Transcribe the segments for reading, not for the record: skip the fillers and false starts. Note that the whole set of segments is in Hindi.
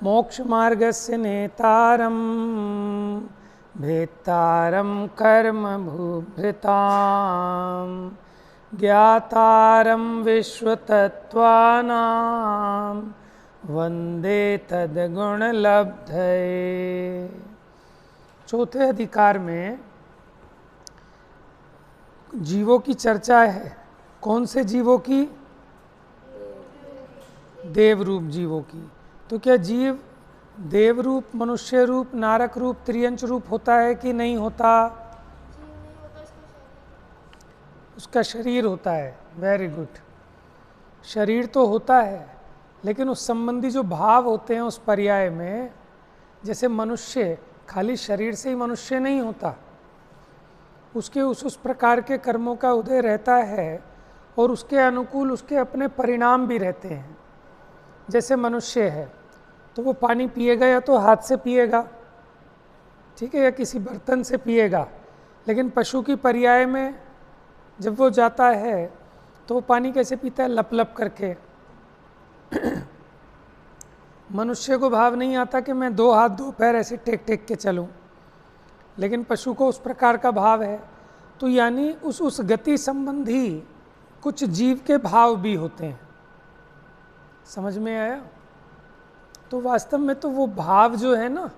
मोक्षमार्गस्य नेतारं भेत्तारं कर्मभूभृतां ज्ञातारं विश्वतत्त्वानां वंदे तद्गुणलब्धये। चौथे अधिकार में जीवों की चर्चा है। कौन से जीवों की? देव रूप जीवों की। तो क्या जीव देव रूप, मनुष्य रूप, नारक रूप, त्रियंच रूप होता है कि नहीं होता? उसका शरीर होता है। Very good. शरीर तो होता है, लेकिन उस संबंधी जो भाव होते हैं उस पर्याय में, जैसे मनुष्य खाली शरीर से ही मनुष्य नहीं होता, उसके उस प्रकार के कर्मों का उदय रहता है और उसके अनुकूल उसके अपने परिणाम भी रहते हैं। जैसे मनुष्य है तो वो पानी पिएगा या तो हाथ से पिएगा, ठीक है, या किसी बर्तन से पिएगा। लेकिन पशु की पर्याय में जब वो जाता है तो वो पानी कैसे पीता है? लप लप करके। मनुष्य को भाव नहीं आता कि मैं दो हाथ दो पैर ऐसे टेक टेक के चलूं, लेकिन पशु को उस प्रकार का भाव है। तो यानी उस गति संबंधी कुछ जीव के भाव भी होते हैं। समझ में आया? तो वास्तव में तो वो भाव जो है ना,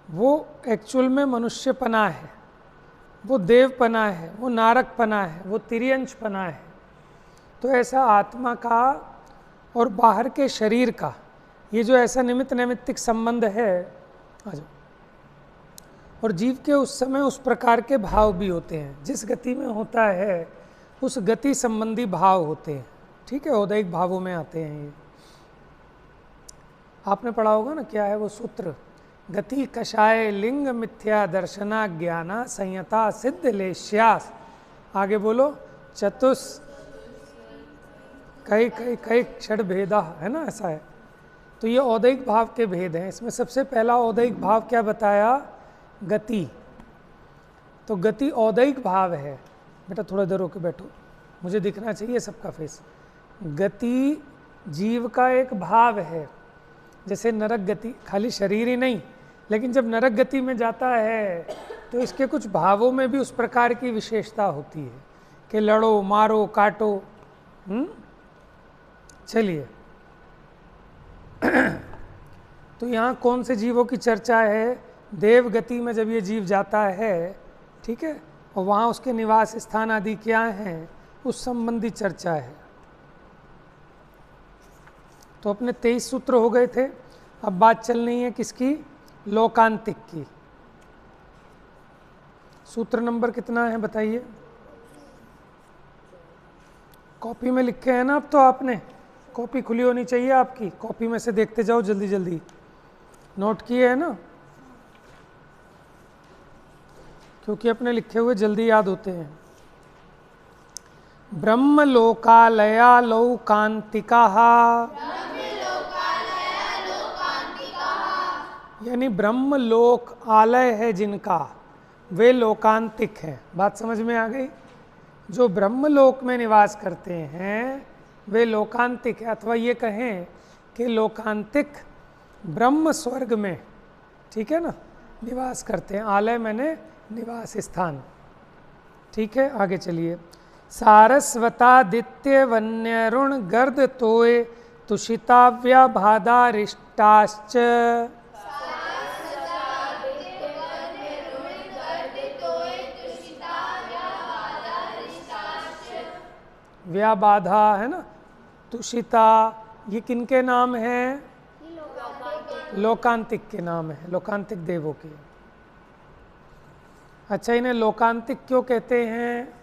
वो एक्चुअल में मनुष्यपना है, वो देवपना है, वो नारकपना है, वो तिर्यंचपना है। तो ऐसा आत्मा का और बाहर के शरीर का ये जो ऐसा निमित्त नैमित्तिक संबंध है, आ जाओ, और जीव के उस समय उस प्रकार के भाव भी होते हैं। जिस गति में होता है उस गति संबंधी भाव होते हैं, ठीक है, औदैहिक भावों में आते हैं। ये आपने पढ़ा होगा ना, क्या है वो सूत्र? गति कषाय लिंग मिथ्या दर्शना ज्ञाना संयता सिद्ध लेश्यास। आगे बोलो। चतुस कई कई कई क्षण भेदा, है ना, ऐसा है। तो ये औदैहिक भाव के भेद हैं। इसमें सबसे पहला औदैहिक भाव क्या बताया? गति। तो गति औदैहिक भाव है। बेटा थोड़ा देर होके बैठो, मुझे दिखना चाहिए सबका फेस। गति जीव का एक भाव है। जैसे नरक गति, खाली शरीर ही नहीं, लेकिन जब नरक गति में जाता है तो इसके कुछ भावों में भी उस प्रकार की विशेषता होती है कि लड़ो, मारो, काटो। चलिए, तो यहाँ कौन से जीवों की चर्चा है? देव गति में जब ये जीव जाता है, ठीक है, और वहाँ उसके निवास स्थान आदि क्या हैं, उस संबंधी चर्चा है। तो अपने 23 सूत्र हो गए थे। अब बात चल रही है किसकी? लोकांतिक की। सूत्र नंबर कितना है बताइए? कॉपी में लिखे हैं ना? अब तो आपने कॉपी खुली होनी चाहिए आपकी, कॉपी में से देखते जाओ जल्दी जल्दी। नोट किए है ना? क्योंकि अपने लिखे हुए जल्दी याद होते हैं। ब्रह्म लोकालया लौकांतिका, यानी ब्रह्म लोक आलय है जिनका, वे लोकांतिक हैं। बात समझ में आ गई? जो ब्रह्म लोक में निवास करते हैं वे लोकांतिक है, अथवा ये कहें कि लोकांतिक ब्रह्म स्वर्ग में, ठीक है ना, निवास करते हैं। आलय मैंने निवास स्थान, ठीक है। आगे चलिए। सारस्वतादित्य वन्यरुण गर्द तोय तुषिताव्या भादारिष्टाश्च, व्याबाधा, है ना, तुषिता, ये किनके नाम हैं? लोकांतिक के नाम है, लोकांतिक देवों के। अच्छा, इन्हें लोकांतिक क्यों कहते हैं?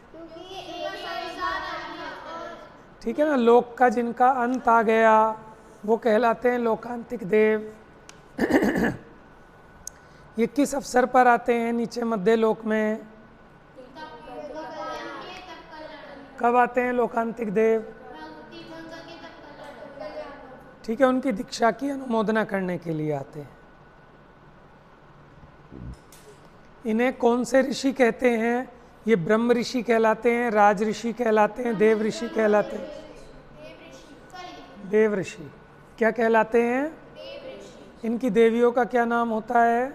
ठीक है ना, लोक का जिनका अंत आ गया वो कहलाते हैं लोकांतिक देव। ये किस अवसर पर आते हैं नीचे मध्य लोक में? कब आते हैं लोकांतिक देव? ठीक है, उनकी दीक्षा की अनुमोदना करने के लिए आते हैं। इन्हें कौन से ऋषि कहते हैं? ये ब्रह्म ऋषि कहलाते हैं, राज ऋषि कहलाते हैं, देव ऋषि कहलाते हैं। देव ऋषि क्या कहलाते हैं? इनकी देवियों का क्या नाम होता है?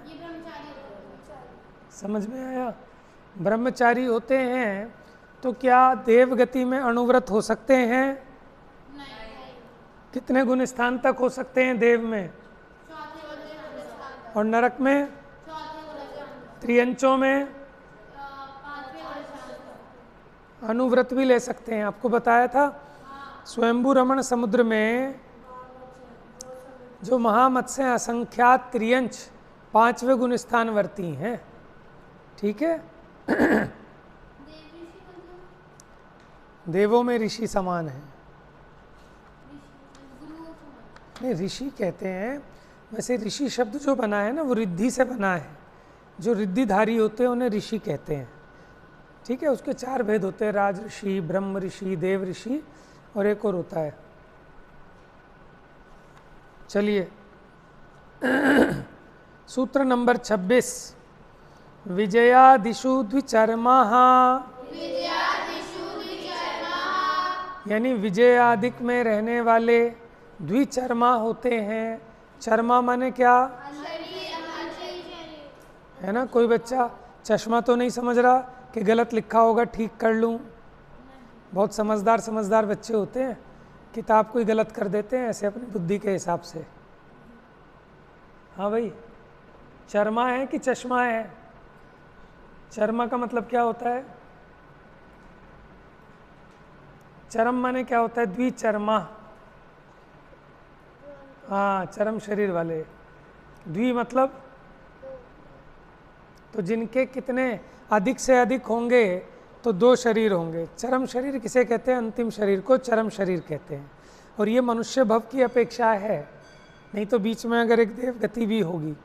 समझ में आया? ब्रह्मचारी होते हैं। तो क्या देवगति में अणुव्रत हो सकते हैं? कितने गुण स्थान तक हो सकते हैं देव में? और नरक में? त्रियंचों में अनुव्रत भी ले सकते हैं। आपको बताया था स्वयंभू रमण समुद्र में जो महामत्स्य असंख्यात त्रियंच 5वें गुण स्थान वर्ती हैं। ठीक है। देवों में ऋषि समान है। नहीं, ऋषि कहते हैं। वैसे ऋषि शब्द जो बना है ना वो रिद्धि से बना है। जो रिद्धिधारी होते हैं उन्हें ऋषि कहते हैं। ठीक है। उसके 4 भेद होते हैं, राज ऋषि, ब्रह्म ऋषि, देव ऋषि और एक और होता है। चलिए सूत्र नंबर 26, विजयादिषु द्विचर्माः, यानी विजयादिक में रहने वाले द्विचर्मा होते हैं। चर्मा माने क्या है ना? कोई बच्चा चश्मा तो नहीं समझ रहा कि गलत लिखा होगा, ठीक कर लूँ। बहुत समझदार बच्चे होते हैं, किताब कोई गलत कर देते हैं ऐसे अपनी बुद्धि के हिसाब से। हाँ भाई, चर्मा है कि चश्मा है? चर्मा का मतलब क्या होता है? चरम माने क्या होता है? द्विचर्मा। हाँ, चरम शरीर वाले। द्वि मतलब तो जिनके कितने अधिक से अधिक होंगे तो 2 शरीर होंगे। चरम शरीर किसे कहते हैं? अंतिम शरीर को चरम शरीर कहते हैं। और ये मनुष्य भव की अपेक्षा है, नहीं तो बीच में अगर एक देव गति भी होगी।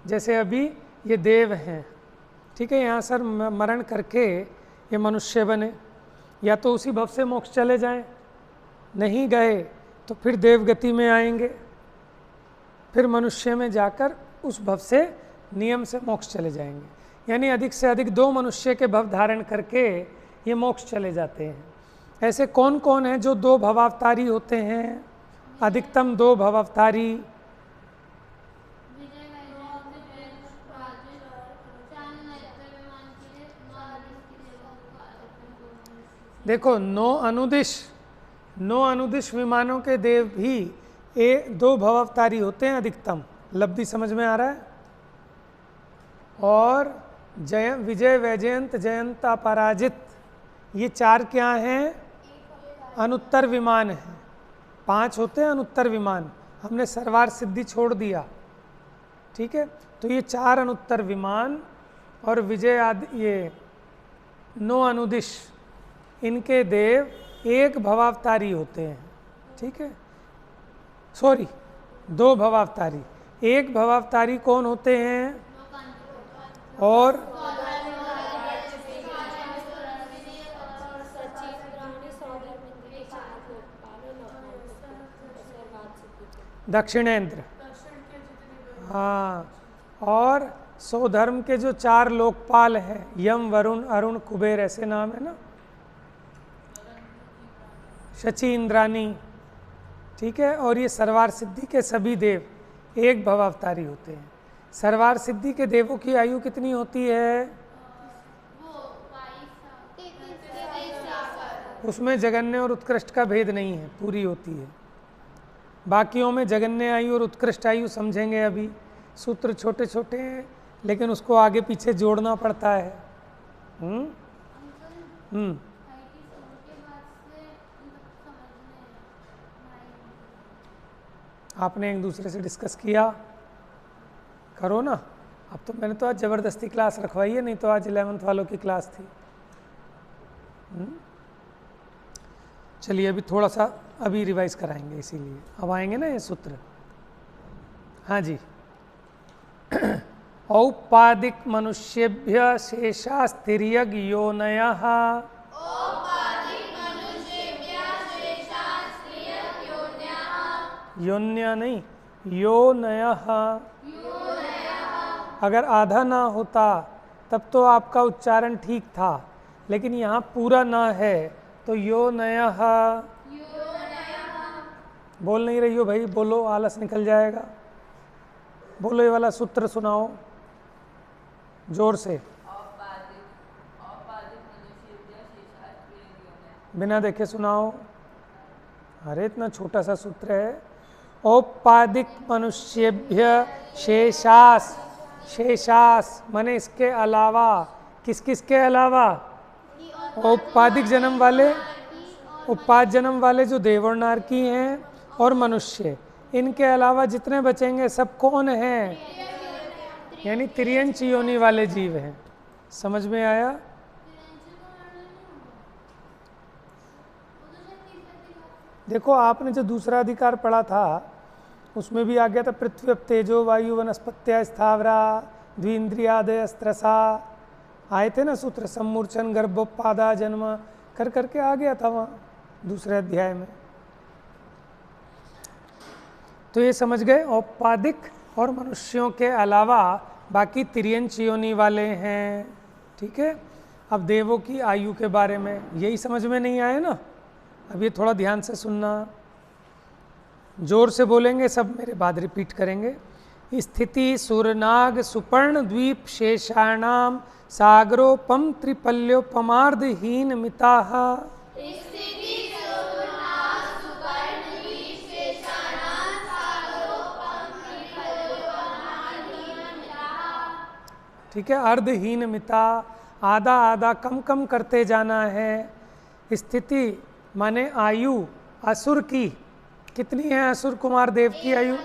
जैसे अभी ये देव हैं, ठीक है, यहाँ सर मरण करके ये मनुष्य बने, या तो उसी भव से मोक्ष चले जाएं, नहीं गए तो फिर देव गति में आएंगे, फिर मनुष्य में जाकर उस भव से नियम से मोक्ष चले जाएंगे। यानी अधिक से अधिक 2 मनुष्य के भव धारण करके ये मोक्ष चले जाते हैं। ऐसे कौन कौन है जो 2 भवावतारी होते हैं? अधिकतम 2 भवावतारी। देखो 9 अनुदिश विमानों के देव भी 2 भवावतारी होते हैं अधिकतम। लब्धि समझ में आ रहा है? और विजय, वैजयंत, जयंत, अपराजित, ये 4 क्या हैं? अनुत्तर विमान हैं। 5 होते हैं अनुत्तर विमान, हमने सर्वार सिद्धि छोड़ दिया। ठीक है। तो ये 4 अनुत्तर विमान और विजय आदि, ये 9 अनुदिश, इनके देव 1 भवावतारी होते हैं। ठीक है, सॉरी 2 भवावतारी। 1 भवावतारी कौन होते हैं? और दक्षिणेंद्र। हाँ, और सौधर्म के जो 4 लोकपाल हैं, यम, वरुण, अरुण, कुबेर, ऐसे नाम है ना, शची, इंद्राणी। ठीक है। और ये सर्वार सिद्धि के सभी देव 1 भवावतारी होते हैं। सर्वार सिद्धि के देवों की आयु कितनी होती है? उसमें जगन्य और उत्कृष्ट का भेद नहीं है, पूरी होती है। बाकियों में जगन्य आयु और उत्कृष्ट आयु समझेंगे अभी। सूत्र छोटे छोटे हैं लेकिन उसको आगे पीछे जोड़ना पड़ता है। आपने एक दूसरे से डिस्कस किया, करो ना। अब तो मैंने तो आज ज़बरदस्ती क्लास रखवाई है, नहीं तो आज 11th वालों की क्लास थी। चलिए अभी थोड़ा सा अभी रिवाइज कराएंगे, इसीलिए अब आएंगे ना ये सूत्र। हाँ जी। औपादिक मनुष्येभ्य शेषास्तिर्यग योनयः, योन्य नहीं, योनयः। अगर आधा ना होता तब तो आपका उच्चारण ठीक था, लेकिन यहाँ पूरा ना है तो योनयः। बोल नहीं रही हो भाई, बोलो, आलस निकल जाएगा। बोलो ये वाला सूत्र सुनाओ जोर से, बिना देखे सुनाओ। अरे इतना छोटा सा सूत्र है। औपादिक मनुष्येभ्य शेषास, शेषास माने इसके अलावा, किस किस के अलावा? औपादिक जन्म वाले, उपाद जन्म वाले जो देव और नारकी हैं और मनुष्य, इनके अलावा जितने बचेंगे सब कौन हैं? यानी तिर्यंच योनि वाले जीव हैं। समझ में आया? देखो आपने जो दूसरा अधिकार पढ़ा था उसमें भी आ गया था पृथ्वी अप तेजो वायु वनस्पत्या स्थावरा द्विंद्रियादय अस्त्रसा, आए थे ना सूत्र, सम्मूर्छन गर्भोपादा जन्म कर करके आ गया था वहाँ दूसरे अध्याय में। तो ये समझ गए, औपादिक और मनुष्यों के अलावा बाकी तिर्यंच योनि वाले हैं। ठीक है, अब देवों की आयु के बारे में यही समझ में नहीं आया ना? अब ये थोड़ा ध्यान से सुनना, जोर से बोलेंगे सब, मेरे बाद रिपीट करेंगे। स्थिति सुरनाग सुपर्ण द्वीप शेषाणाम सागरोपम त्रिपल्योपमार्धहीन मिताः। ठीक है, अर्धहीन मिता, आधा आधा कम कम करते जाना है। स्थिति माने आयु, असुर की कितनी है? असुर कुमार देव की आयु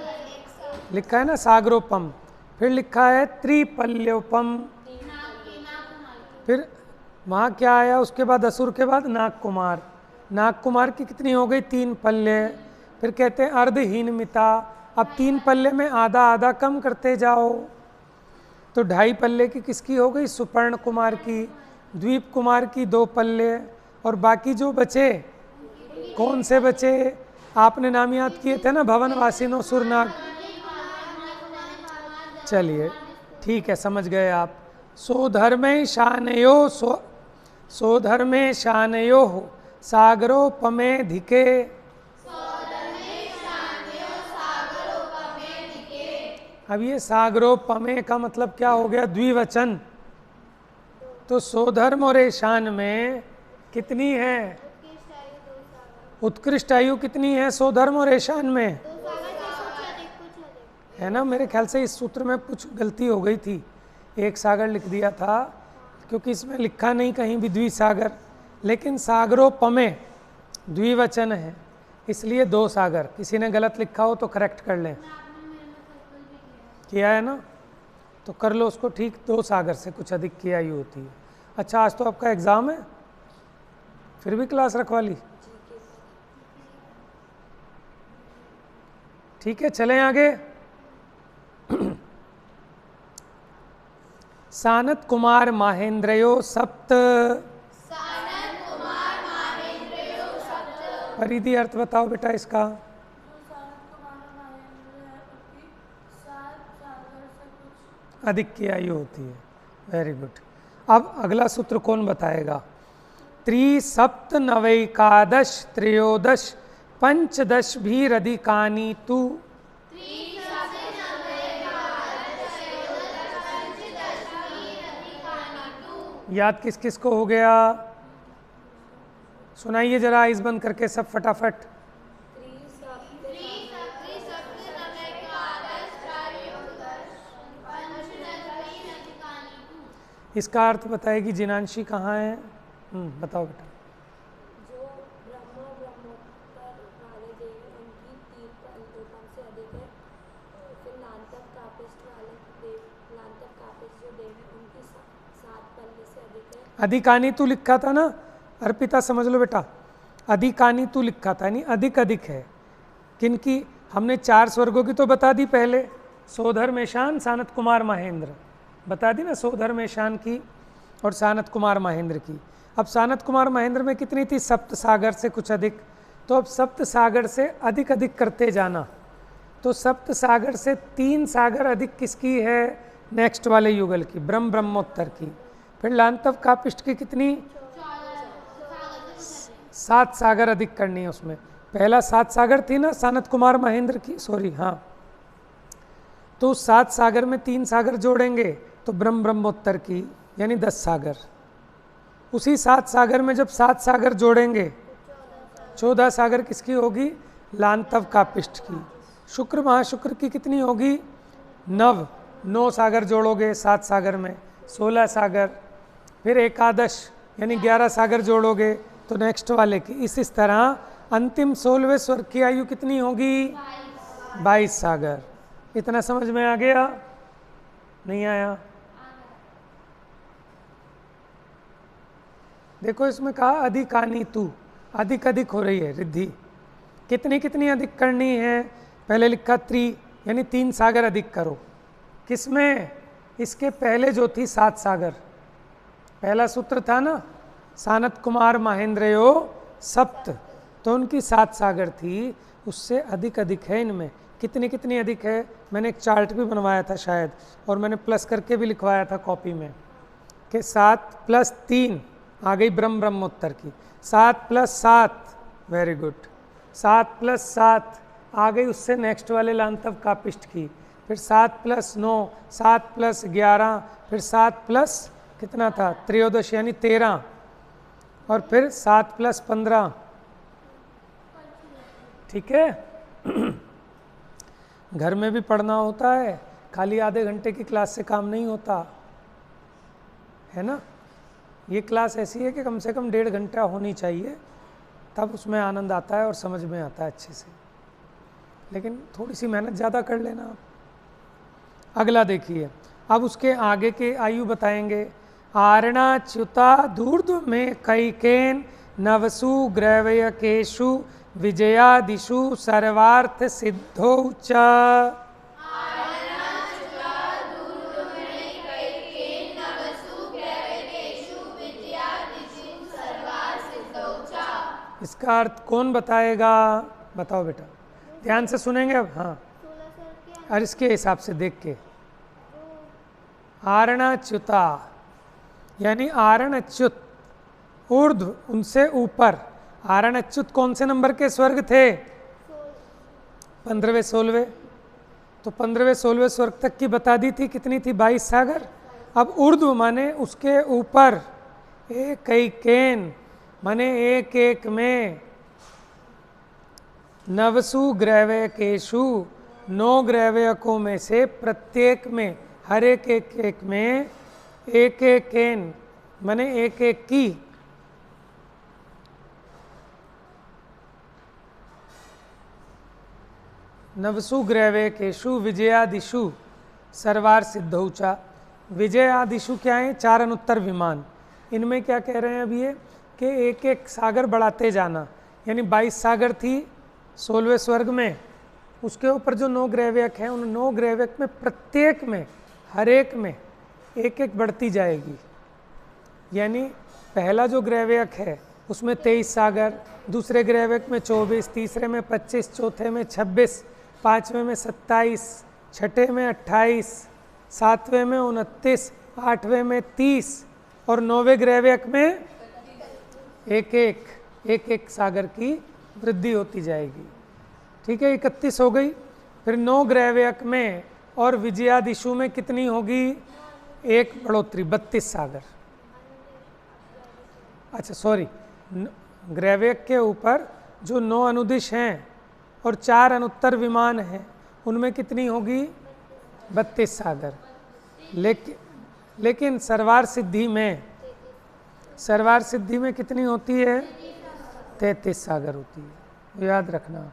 लिखा है ना सागरोपम, फिर लिखा है त्रिपल्योपम, फिर वहाँ क्या आया उसके बाद? असुर के बाद नाग कुमार, नाग कुमार की कितनी हो गई? 3 पल्ले। फिर कहते हैं अर्धहीन मिता, अब 3 पल्ले में आधा आधा कम करते जाओ, तो 2.5 पल्ले की किसकी हो गई? सुपर्ण कुमार की। द्वीप कुमार की 2 पल्ले, और बाकी जो बचे कौन से बचे? आपने नाम याद किए थे ना, भवनवासिनो सुरनाग। चलिए ठीक है, समझ गए आप। सोधर्मे शानयो सोधर्मे शानयो सागरोपमे धिके। अब ये सागरोपमे का मतलब क्या हो गया? द्विवचन। तो सोधर्म और ईशान में कितनी है? उत्कृष्ट आयु कितनी है सोधर्म और ईशान में? है ना? मेरे ख्याल से इस सूत्र में कुछ गलती हो गई थी, 1 सागर लिख दिया था, क्योंकि इसमें लिखा नहीं कहीं भी द्विसागर, लेकिन सागरोपमे द्विवचन है, इसलिए 2 सागर। किसी ने गलत लिखा हो तो करेक्ट कर लें। किया है ना? तो कर लो उसको ठीक, 2 सागर से कुछ अधिक की आयु होती है। अच्छा, आज तो आपका एग्ज़ाम है, फिर भी क्लास रखवा ली? ठीक है, चलें आगे। सानत कुमार माहेंद्रयो सप्त। परिधि अर्थ बताओ बेटा इसका। अधिक की आयु होती है। Very good. अब अगला सूत्र कौन बताएगा? त्रिसप्त नवैकादश त्रयोदश पंचदश भी रधिकानी तू। याद किस किस को हो गया? सुनाइए जरा आइज़ बंद करके सब फटाफट। इसका अर्थ बताएगी जिनांशी कहाँ है? बताओ बेटा। जो ब्रह्म ब्रह्मोत्तर वाले देव हैं उनकी 3 पल्योपम से अधिक है। फिर लांतक कापिष्ठ वाले देव, लांतक कापिष्ठ जो देव हैं उनकी 7 पल्ले से अधिक है। अधिकानी तू लिखा था ना अर्पिता, समझ लो बेटा, अधिकानी तू लिखा था, यानी अधिक अधिक है। किनकी? हमने 4 स्वर्गों की तो बता दी पहले, सोधर्मेशान सानत कुमार महेंद्र बता दी ना, सोधर्मेशान की और सानत कुमार महेंद्र की। अब सानत कुमार महेंद्र में कितनी थी? सप्त सागर से कुछ अधिक। तो अब सप्त सागर से अधिक अधिक करते जाना, तो सप्त सागर से 3 सागर अधिक किसकी है? नेक्स्ट वाले युगल की, ब्रह्म ब्रह्मोत्तर की। फिर लांतव कापिष्ठ की कितनी? 7 सागर अधिक करनी है उसमें। पहला 7 सागर थी ना सानत कुमार महेंद्र की, सॉरी हाँ। तो 7 सागर में 3 सागर जोड़ेंगे तो ब्रह्मोत्तर की यानी 10 सागर। उसी 7 सागर में जब 7 सागर जोड़ेंगे 14 सागर किसकी होगी? लांतव कापिष्ठ की। शुक्र महाशुक्र की कितनी होगी? 9 सागर जोड़ोगे 7 सागर में 16 सागर। फिर एकादश यानी 11 सागर जोड़ोगे तो नेक्स्ट वाले की। इस तरह अंतिम 16वें स्वर्ग की आयु कितनी होगी? 22 सागर। इतना समझ में आ गया? नहीं आया? देखो इसमें कहा अधिकानी तू, अधिक अधिक हो रही है रिद्धि। कितनी कितनी अधिक करनी है? पहले लिखा यानी 3 सागर अधिक करो। किसमें? इसके पहले जो थी 7 सागर। पहला सूत्र था ना, सानत कुमार महेंद्रयो सप्त, तो उनकी 7 सागर थी, उससे अधिक अधिक है इनमें। कितनी कितनी अधिक है? मैंने एक चार्ट भी बनवाया था शायद, और मैंने प्लस करके भी लिखवाया था कॉपी में कि 7 + 3 आ गई ब्रह्मोत्तर की। 7 + 7 वेरी गुड। 7 + 7 आ गई उससे नेक्स्ट वाले लांतव कापिष्ठ की। फिर 7 + 9, 7 + 11, फिर 7 + कितना था? 13 यानी 13, और फिर 7 + 15। ठीक है। घर में भी पढ़ना होता है, खाली आधे घंटे की क्लास से काम नहीं होता है ना। ये क्लास ऐसी है कि कम से कम 1.5 घंटा होनी चाहिए, तब उसमें आनंद आता है और समझ में आता है अच्छे से। लेकिन थोड़ी सी मेहनत ज़्यादा कर लेना आप। अगला देखिए, अब उसके आगे के आयु बताएंगे। आरणाच्युता धूर्ध्व में कैकेन नवसु ग्रैवयकेषु विजयादिषु सर्वार्थ सिद्धौ च। इसका अर्थ कौन बताएगा? बताओ बेटा, ध्यान से सुनेंगे अब। हाँ, और इसके हिसाब से देख के। आरणाच्युता यानी आरणाच्युत ऊर्ध्व, उनसे ऊपर। आरणाच्युत कौन से नंबर के स्वर्ग थे? 15वें 16वें। तो 15वें 16वें स्वर्ग तक की बता दी थी, कितनी थी? 22 सागर। अब ऊर्ध्व माने उसके ऊपर, एकैकेन माने एक एक में, नवसु ग्रैवयकेषु 9 ग्रैवयकों में से प्रत्येक में, हर एक एक में, एक एकेन माने एक एक की, नवसु ग्रैवयकेषु विजयादिषु सर्वार सिद्धौ च। विजयादिषु क्या है? 4 अनुत्तर विमान। इनमें क्या कह रहे हैं अब ये कि एक एक सागर बढ़ाते जाना, यानी 22 सागर थी 16वें स्वर्ग में, उसके ऊपर जो 9 ग्रैवयक हैं, उन 9 ग्रैवयक में प्रत्येक में, हर एक में एक एक बढ़ती जाएगी। यानी पहला जो ग्रैवयक है उसमें 23 सागर, दूसरे ग्रैवयक में 24, तीसरे में 25, चौथे में 26, पाँचवें में 27, छठे में 28, सातवें में 29, आठवें में 30, और 9वें ग्रैवयक में एक एक सागर की वृद्धि होती जाएगी। ठीक है, 31 हो गई। फिर 9 ग्रैवयक में और विजयादिशु में कितनी होगी? एक बढ़ोतरी, 32 सागर। अच्छा सॉरी, ग्रैवयक के ऊपर जो 9 अनुदिश हैं और 4 अनुत्तर विमान हैं, उनमें कितनी होगी? 32 सागर। लेकिन सर्वार सिद्धि में कितनी होती है? 33 सागर होती है, याद रखना।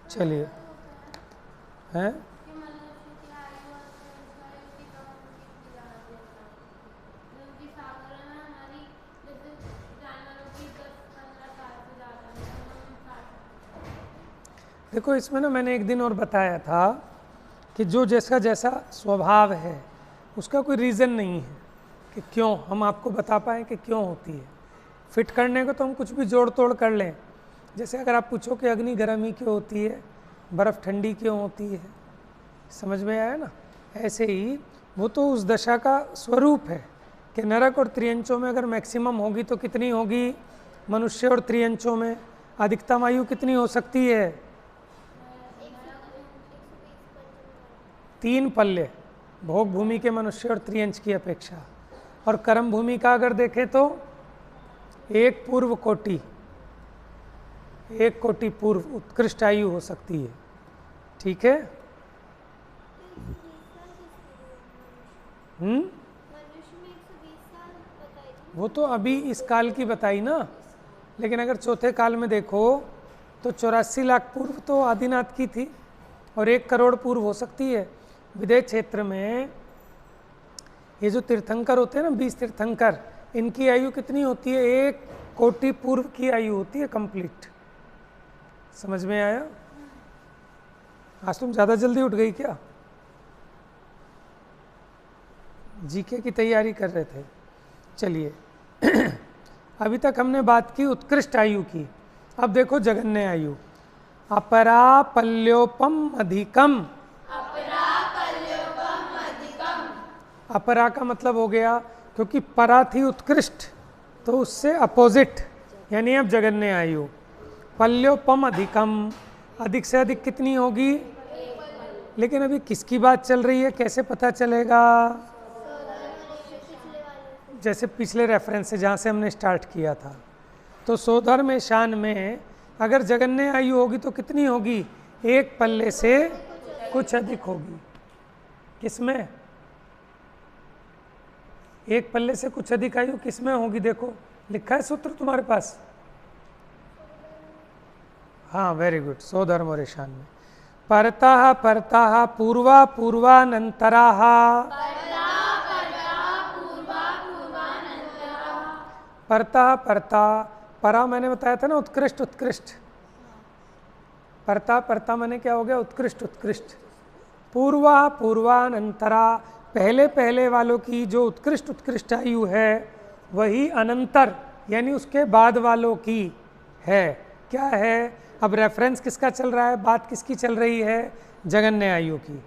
चलिए, हैं? देखो इसमें ना मैंने एक दिन और बताया था कि जो जैसा जैसा स्वभाव है उसका कोई रीज़न नहीं है कि क्यों, हम आपको बता पाएँ कि क्यों होती है। फिट करने को तो हम कुछ भी जोड़ तोड़ कर लें। जैसे अगर आप पूछो कि अग्नि गर्म ही क्यों होती है, बर्फ़ ठंडी क्यों होती है, समझ में आया ना। ऐसे ही वो तो उस दशा का स्वरूप है कि नरक और त्रियंचों में अगर मैक्सिमम होगी तो कितनी होगी? मनुष्य और त्रियंचों में अधिकतम आयु कितनी हो सकती है? 3 पल्ले भोग भूमि के मनुष्य और त्रियंश की अपेक्षा, और कर्म भूमि का अगर देखें तो 1 पूर्व कोटि, 1 कोटि पूर्व उत्कृष्ट आयु हो सकती है। ठीक है। वो तो अभी इस काल की बताई ना, लेकिन अगर चौथे काल में देखो तो 84 लाख पूर्व तो आदिनाथ की थी और 1 करोड़ पूर्व हो सकती है। विदेश क्षेत्र में ये जो तीर्थंकर होते हैं ना, 20 तीर्थंकर, इनकी आयु कितनी होती है? 1 कोटि पूर्व की आयु होती है कंप्लीट। समझ में आया? आज तुम ज़्यादा जल्दी उठ गई क्या? जीके की तैयारी कर रहे थे। चलिए अभी तक हमने बात की उत्कृष्ट आयु की। अब देखो जगन्य आयु। अपरा पल्योपम अधिकम। अपरा का मतलब हो गया, क्योंकि परा थी उत्कृष्ट तो उससे अपोजिट, यानी अब जगन्य आयु। पल्योपम अधिकम, अधिक से अधिक कितनी होगी? लेकिन अभी किसकी बात चल रही है, कैसे पता चलेगा? जैसे पिछले रेफरेंस से जहाँ से हमने स्टार्ट किया था, तो सोधर्म शान में अगर जगन्य आयु होगी तो कितनी होगी? 1 पल्ले से कुछ अधिक होगी। किसमें? 1 पल्ले से कुछ अधिक आयु किसमें होगी? देखो लिखा है सूत्र तुम्हारे पास। हाँ, वेरी गुड। सोधर्म और ईशान में परतः परतः पूर्वा पूर्वानंतराः। परता परता, परा मैंने बताया था ना उत्कृष्ट उत्कृष्ट, परता परता मैंने क्या हो गया? उत्कृष्ट उत्कृष्ट। पूर्वा पूर्वानंतरा, पहले पहले वालों की जो उत्कृष्ट उत्कृष्ट आयु है वही अनंतर यानी उसके बाद वालों की है। क्या है? अब रेफरेंस किसका चल रहा है? बात किसकी चल रही है? जगन्य आयु की।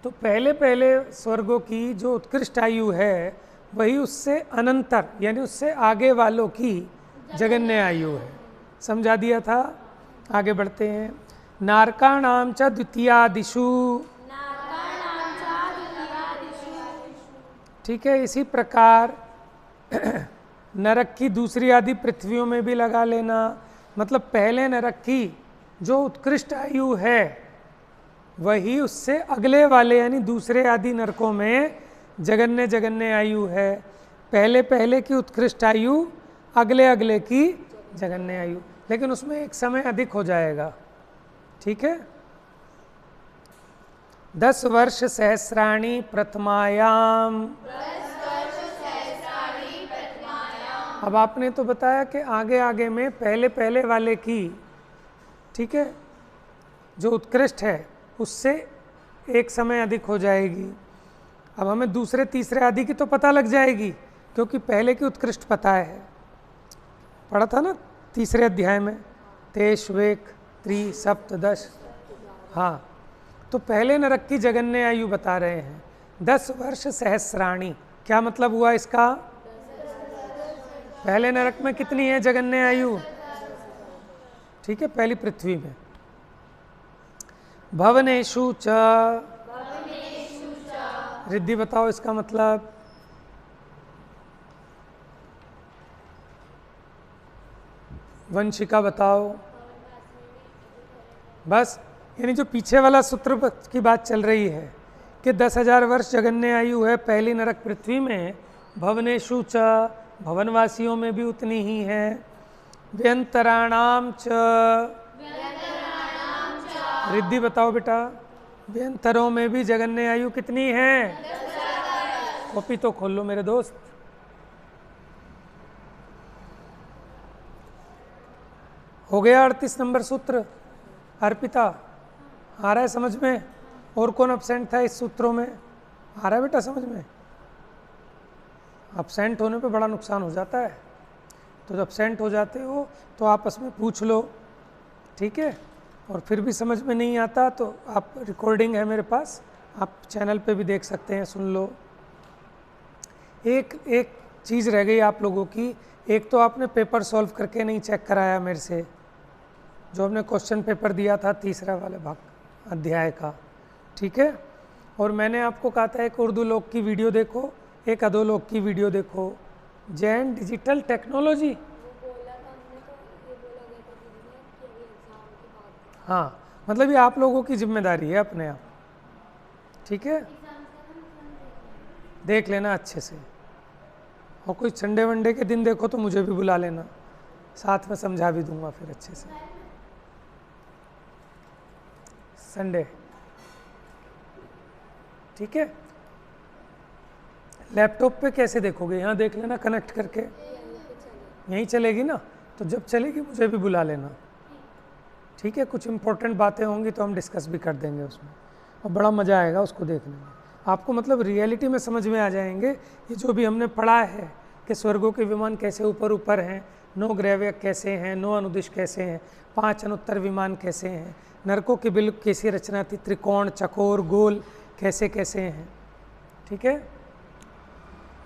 तो पहले पहले स्वर्गों की जो उत्कृष्ट आयु है वही उससे अनंतर यानी उससे आगे वालों की जगन्य आयु है। समझा दिया था। आगे बढ़ते हैं। नारकाणाम च द्वितीयादिषु। ठीक है, इसी प्रकार नरक की दूसरी आदि पृथ्वियों में भी लगा लेना। मतलब पहले नरक की जो उत्कृष्ट आयु है वही उससे अगले वाले यानी दूसरे आदि नरकों में जगन्य जगन्य आयु है। पहले पहले की उत्कृष्ट आयु, अगले अगले की जगन्य आयु, लेकिन उसमें एक समय अधिक हो जाएगा। ठीक है। 10 वर्ष सहस्राणि प्रथमायाम। अब आपने तो बताया कि आगे आगे में पहले पहले वाले की, ठीक है, जो उत्कृष्ट है उससे एक समय अधिक हो जाएगी। अब हमें दूसरे तीसरे आदि की तो पता लग जाएगी क्योंकि पहले की उत्कृष्ट पता है। पढ़ा था ना तीसरे अध्याय में, तेष वेक त्रि सप्त 10। हाँ, तो पहले नरक की जगन्य आयु बता रहे हैं 10 वर्ष सहस्राणि। क्या मतलब हुआ इसका? पहले नरक में कितनी है जगन्य आयु? ठीक है, पहली पृथ्वी में। भवनेषु च, रिद्धि बताओ इसका मतलब। वंशिका बताओ। बस, यानी जो पीछे वाला सूत्र की बात चल रही है कि 10,000 वर्ष जगन्य आयु है पहली नरक पृथ्वी में। भवनेषु च, भवनवासियों में भी उतनी ही है। व्यंतराणाम च, रिद्धि बताओ बेटा। व्यंतरों में भी जगन्य आयु कितनी है? कॉपी तो खोल लो मेरे दोस्त। हो गया 38 नंबर सूत्र। अर्पिता, आ रहा है समझ में? और कौन अब्सेंट था इस सूत्रों में? आ रहा है बेटा समझ में? अब्सेंट होने पे बड़ा नुकसान हो जाता है, तो जब अब्सेंट हो जाते हो तो आपस में पूछ लो, ठीक है। और फिर भी समझ में नहीं आता तो आप, रिकॉर्डिंग है मेरे पास, आप चैनल पे भी देख सकते हैं, सुन लो। एक चीज़ रह गई आप लोगों की। एक तो आपने पेपर सॉल्व करके नहीं चेक कराया मेरे से, जो हमने क्वेश्चन पेपर दिया था तीसरा वाले भाग अध्याय का, ठीक है। और मैंने आपको कहा था एक उर्दू लोग की वीडियो देखो, एक अधोलोक की वीडियो देखो, जैन डिजिटल टेक्नोलॉजी। वो बोला था हमने, तो ये बोला गया था दीदी ने कि अभी एग्ज़ाम के बाद। हाँ, मतलब ये आप लोगों की जिम्मेदारी है अपने आप, ठीक है। देख लेना अच्छे से, और कोई संडे वनडे के दिन देखो तो मुझे भी बुला लेना, साथ में समझा भी दूंगा फिर अच्छे से। संडे, ठीक है। लैपटॉप पे कैसे देखोगे? यहाँ देख लेना कनेक्ट करके, यहीं चलेगी ना, तो जब चलेगी मुझे भी बुला लेना, ठीक है। कुछ इंपॉर्टेंट बातें होंगी तो हम डिस्कस भी कर देंगे उसमें, और बड़ा मज़ा आएगा उसको देखने में। आपको मतलब रियलिटी में समझ में आ जाएंगे ये जो भी हमने पढ़ा है कि स्वर्गों के विमान कैसे ऊपर ऊपर हैं, 9 ग्रहव्य कैसे हैं, 9 अनुदिश कैसे हैं, 5 अनुत्तर विमान कैसे हैं, नरकों की बिल कैसी रचना थी, त्रिकोण चकोर गोल कैसे कैसे हैं, ठीक है।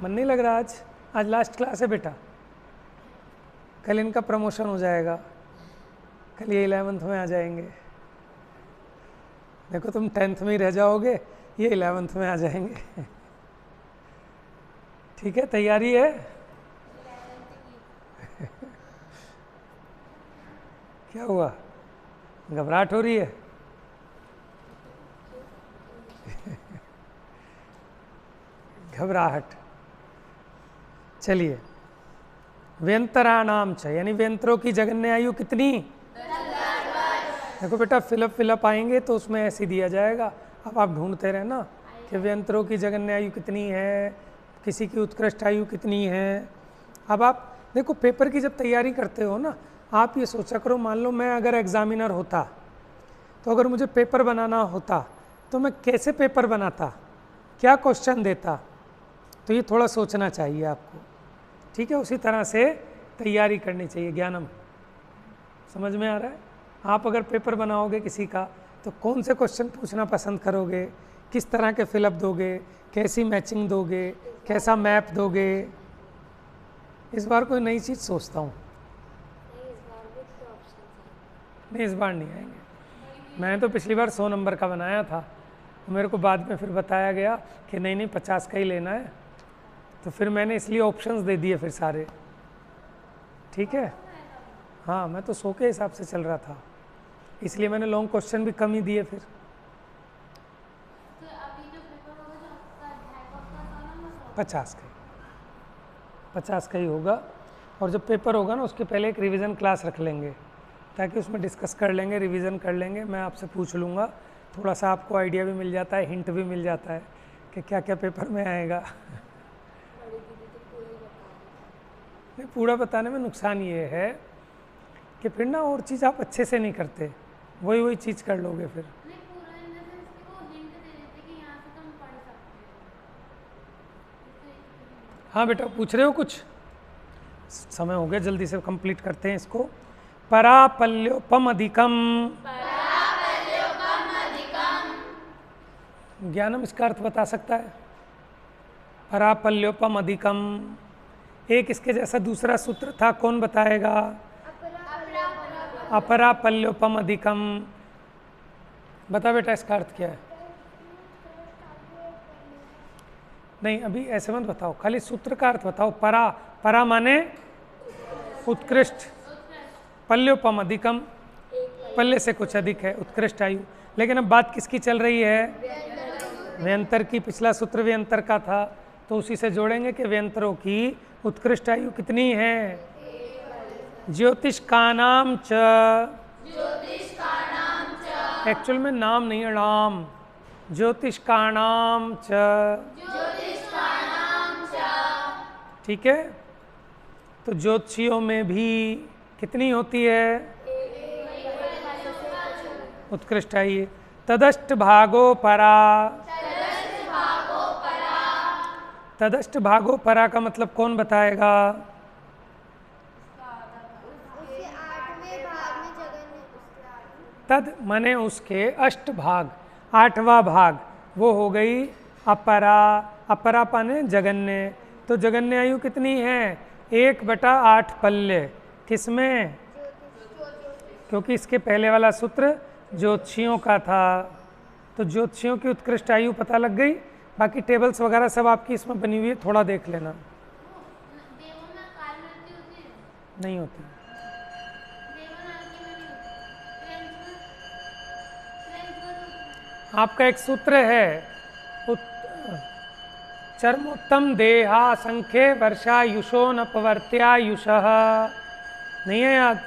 मन नहीं लग रहा आज लास्ट क्लास है बेटा, कल इनका प्रमोशन हो जाएगा, कल ये 11th में आ जाएंगे। देखो तुम 10th में ही रह जाओगे, ये 11th में आ जाएंगे। ठीक है, तैयारी है? क्या हुआ, घबराहट हो रही है? घबराहट, चलिए। व्यंतराणाम च, यानी व्यंतरों की जगन्य आयु कितनी? देखो बेटा, फिलअप आएंगे तो उसमें ऐसे दिया जाएगा, अब आप ढूंढते रहना कि व्यंतरों की जगन्य आयु कितनी है, किसी की उत्कृष्ट आयु कितनी है। अब आप देखो, पेपर की जब तैयारी करते हो ना, आप ये सोचा करो, मान लो मैं अगर एग्जामिनर होता, तो अगर मुझे पेपर बनाना होता तो मैं कैसे पेपर बनाता, क्या क्वेश्चन देता, तो ये थोड़ा सोचना चाहिए आपको, ठीक है। उसी तरह से तैयारी करनी चाहिए। ज्ञानम, समझ में आ रहा है? आप अगर पेपर बनाओगे किसी का, तो कौन से क्वेश्चन पूछना पसंद करोगे, किस तरह के फिलअप दोगे, कैसी मैचिंग दोगे, कैसा मैप दोगे। इस बार कोई नई चीज़ सोचता हूँ। नहीं, इस बार नहीं आएंगे। मैंने तो पिछली बार 100 नंबर का बनाया था, मेरे को बाद में फिर बताया गया कि नहीं 50 का ही लेना है, तो फिर मैंने इसलिए ऑप्शंस दे दिए फिर सारे, ठीक है। हाँ, मैं तो 100 के हिसाब से चल रहा था, इसलिए मैंने लॉन्ग क्वेश्चन भी कम ही दिए फिर। तो अभी जो पेपर होगा जो आपका 50 का ही होगा। और जब पेपर होगा ना, उसके पहले एक रिवीजन क्लास रख लेंगे, ताकि उसमें डिस्कस कर लेंगे, रिवीजन कर लेंगे, मैं आपसे पूछ लूँगा, थोड़ा सा आपको आइडिया भी मिल जाता है, हिंट भी मिल जाता है कि क्या क्या पेपर में आएगा। नहीं, पूरा बताने में नुकसान ये है कि फिर ना और चीज़ आप अच्छे से नहीं करते, वही चीज़ कर लोगे फिर। नहीं पूरा इन द सेंस कि वो हिंट दे देते कि यहाँ से तुम पढ़ सकते हो। हाँ बेटा, पूछ रहे हो कुछ? समय हो गया, जल्दी से कंप्लीट करते हैं इसको। परापल्योपम अधिकम, ज्ञानम इसका अर्थ बता सकता है? परापल्योपम अधिकम, एक इसके जैसा दूसरा सूत्र था, कौन बताएगा? अपरापल्योपम अधिकम, बता बेटा इसका अर्थ क्या है? नहीं, अभी ऐसे मत बताओ, खाली सूत्र का अर्थ बताओ। परा माने उत्कृष्ट, पल्योपम अधिकम, पल्ले से कुछ अधिक है, उत्कृष्ट आयु। लेकिन अब बात किसकी चल रही है? व्यंतर की। पिछला सूत्र व्यंतर का था, तो उसी से जोड़ेंगे कि व्यंतरों की उत्कृष्ट आयु कितनी है? ज्योतिष का नाम च, एक्चुअल में नाम नहीं है, नाम। ज्योतिष का नाम च, ठीक है। तो ज्योतिषियों में भी कितनी होती है? उत्कृष्ट आयु। तदष्ट भागो परा, तदष्ट भागो परा का मतलब कौन बताएगा? तद माने उसके, अष्ट भाग 8वां भाग, वो हो गई अपरा। अपरा पाने जगन्य, तो जगन्य आयु कितनी है? 1/8 पल्ले। किसमें? क्योंकि इसके पहले वाला सूत्र ज्योतिषियों का था, तो ज्योतिषियों की उत्कृष्ट आयु पता लग गई। बाकी टेबल्स वगैरह सब आपकी इसमें बनी हुई है, थोड़ा देख लेना। देवों में काल मृत्यु होती है, नहीं होती। देवनागरी में नहीं होती, फ्रेंच में आपका एक सूत्र है चर्मोत्तम देहा संख्ये वर्षायुषो न पवर्त्यायुषः, नहीं है याद?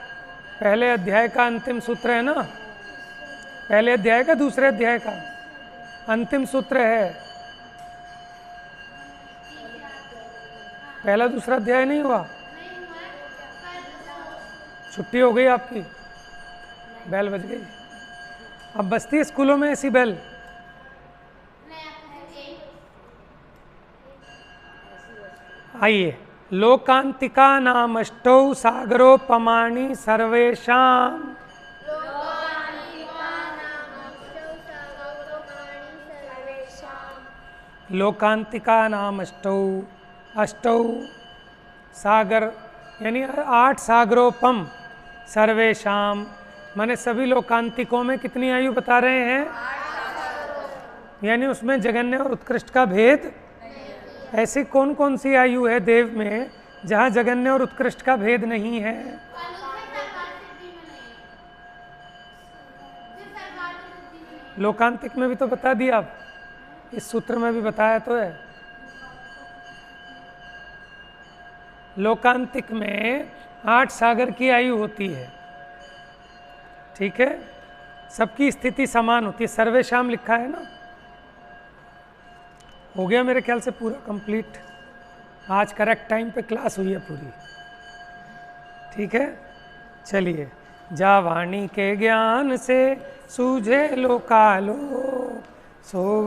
पहले अध्याय का अंतिम सूत्र है ना, पहले अध्याय का दूसरे अध्याय का अंतिम सूत्र है। पहला दूसरा अध्याय नहीं हुआ? छुट्टी हो गई आपकी, बेल बज गई। अब बजती है स्कूलों में ऐसी बेल? आइए, लोकांतिका नाम अष्टौ सागरोपमाणि सर्वेषां। लोकांतिका नाम अष्टौ, अष्टौ सागर यानी 8 सागरोपम सर्वेषाम, माने सभी लोकांतिकों में कितनी आयु बता रहे हैं? यानी उसमें जगन्य और उत्कृष्ट का भेद। ऐसी कौन कौन सी आयु है देव में जहाँ जगन्य और उत्कृष्ट का भेद नहीं है? लोकांतिक में भी तो बता दिया, आप इस सूत्र में भी बताया तो है। लोकांतिक में 8 सागर की आयु होती है, ठीक है? सबकी स्थिति समान होती है। सर्वेशाम लिखा है ना। हो गया मेरे ख्याल से पूरा कंप्लीट। आज करेक्ट टाइम पे क्लास हुई है पूरी, ठीक है? चलिए, जा वाणी के ज्ञान से सूझे लोकालो, सो